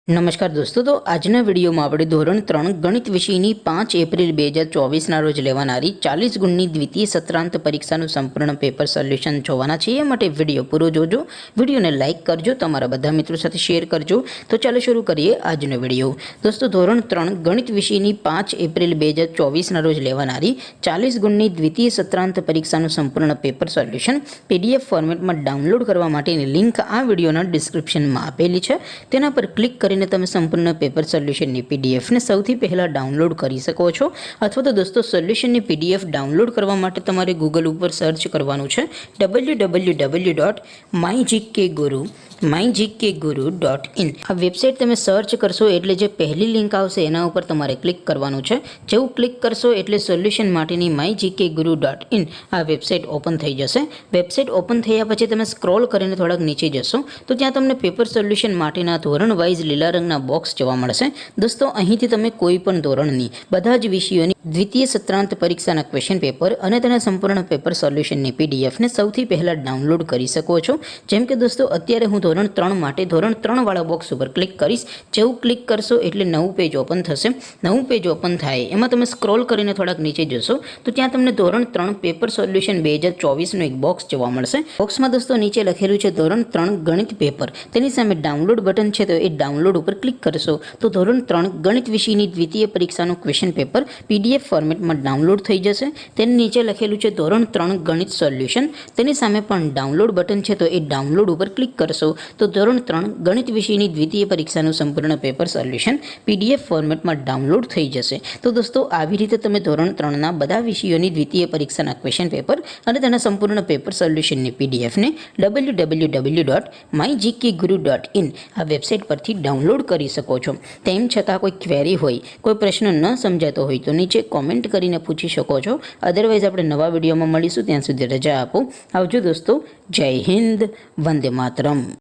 નમસ્કાર દોસ્તો, તો આજના વિડીયોમાં આપણે ધોરણ 3 ગણિત વિષયની 5 એપ્રિલ 2024ના રોજ લેવાનારી 40 ગુણની દ્વિતીય સત્રાંત પરીક્ષાનું સંપૂર્ણ પેપર સોલ્યુશન જોવાના છે। એ માટે વિડીયો પૂરો જોજો, વિડીયોને લાઇક કરજો, તમારા બધા મિત્રો સાથે શેર કરજો। તો ચાલો શરૂ કરીએ આજનો વિડીયો। દોસ્તો, ધોરણ 3 ગણિત વિષયની 5 એપ્રિલ 2024ના રોજ લેવાનારી 40 ગુણની દ્વિતીય સત્રાંત પરીક્ષાનું સંપૂર્ણ પેપર સોલ્યુશન PDF ફોર્મેટમાં ડાઉનલોડ કરવા માટેની લિંક આ વિડીયોના ડિસ્ક્રિપ્શનમાં આપેલી છે। તેના પર ક્લિક કરીને તમે સંપૂર્ણ પેપર સોલ્યુશનની PDF ને સૌથી પહેલા ડાઉનલોડ કરી શકો છો। અથવા તો દોસ્તો, સોલ્યુશનની PDF ડાઉનલોડ કરવા માટે તમારે ગૂગલ ઉપર સર્ચ કરવાનું છે www.mygkguru.in। આ વેબસાઇટ તમે સર્ચ કરશો એટલે જે પહેલી લિંક આવશે એના ઉપર તમારે ક્લિક કરવાનું છે। જેવું ક્લિક કરશો એટલે સોલ્યુશન માટેની mygkguru.in આ વેબસાઇટ ઓપન થઈ જશે। વેબસાઇટ ઓપન થયા પછી તમે સ્ક્રોલ કરીને થોડાક નીચે જશો તો ત્યાં તમને પેપર સોલ્યુશન માટેના ધોરણ વાઇઝ લીલા રંગના બોક્સ જોવા મળશે। દોસ્તો, અહીંથી તમે કોઈ પણ ધોરણની બધા જ વિષયોની દ્વિતીય સત્રાંત પરીક્ષાના ક્વેશ્ચન પેપર અને તેના સંપૂર્ણ પેપર સોલ્યુશનની PDF ને સૌથી પહેલા ડાઉનલોડ કરી શકો છો। જેમ કે દોસ્તો, અત્યારે હું ધોરણ 3 માટે ધોરણ 3 વાળા બોક્સ ઉપર ક્લિક કરીશ। જેવું ક્લિક કરશો એટલે નવું પેજ ઓપન થશે। નવું પેજ ઓપન થાય એમાં તમે સ્ક્રોલ કરીને થોડાક નીચે જશો તો ત્યાં તમને ધોરણ 3 પેપર સોલ્યુશન 2024નું એક બોક્સ જોવા મળશે। બોક્સમાં દોસ્તો નીચે લખેલું છે ધોરણ 3 ગણિત પેપર, તેની સામે ડાઉનલોડ બટન છે તો એ ડાઉનલોડ ઉપર ક્લિક કરશો તો ધોરણ 3 ગણિત વિષયની દ્વિતીય પરીક્ષાનું ક્વેશ્ચન પેપર PDF ફોર્મેટમાં ડાઉનલોડ થઈ જશે। તેની નીચે લખેલું છે ધોરણ 3 ગણિત સોલ્યુશન, તેની સામે પણ ડાઉનલોડ બટન છે તો એ ડાઉનલોડ ઉપર ક્લિક કરશો તો ધોરણ 3 ગણિત વિષયની દ્વિતીય પરીક્ષાનું સંપૂર્ણ પેપર સોલ્યુશન PDF ફોર્મેટમાં ડાઉનલોડ થઈ જશે। તો દોસ્તો, આવી રીતે તમે ધોરણ 3ના બધા વિષયોની દ્વિતીય પરીક્ષાના ક્વેશ્ચન પેપર અને તેના સંપૂર્ણ પેપર સોલ્યુશનની PDF ને www.mygkguru.in આ વેબસાઇટ પરથી ડાઉનલોડ કરી શકો છો। તેમ છતાં કોઈ ક્વેરી હોય, કોઈ પ્રશ્ન ન સમજાતો હોય તો નીચે કોમેન્ટ કરીને પૂછી શકો છો। અદરવાઇઝ આપણે નવા વિડીયોમાં મળીશું, ત્યાં સુધી રજા આપો। આવજો દોસ્તો, જય હિન્દ, વંદે માતરમ।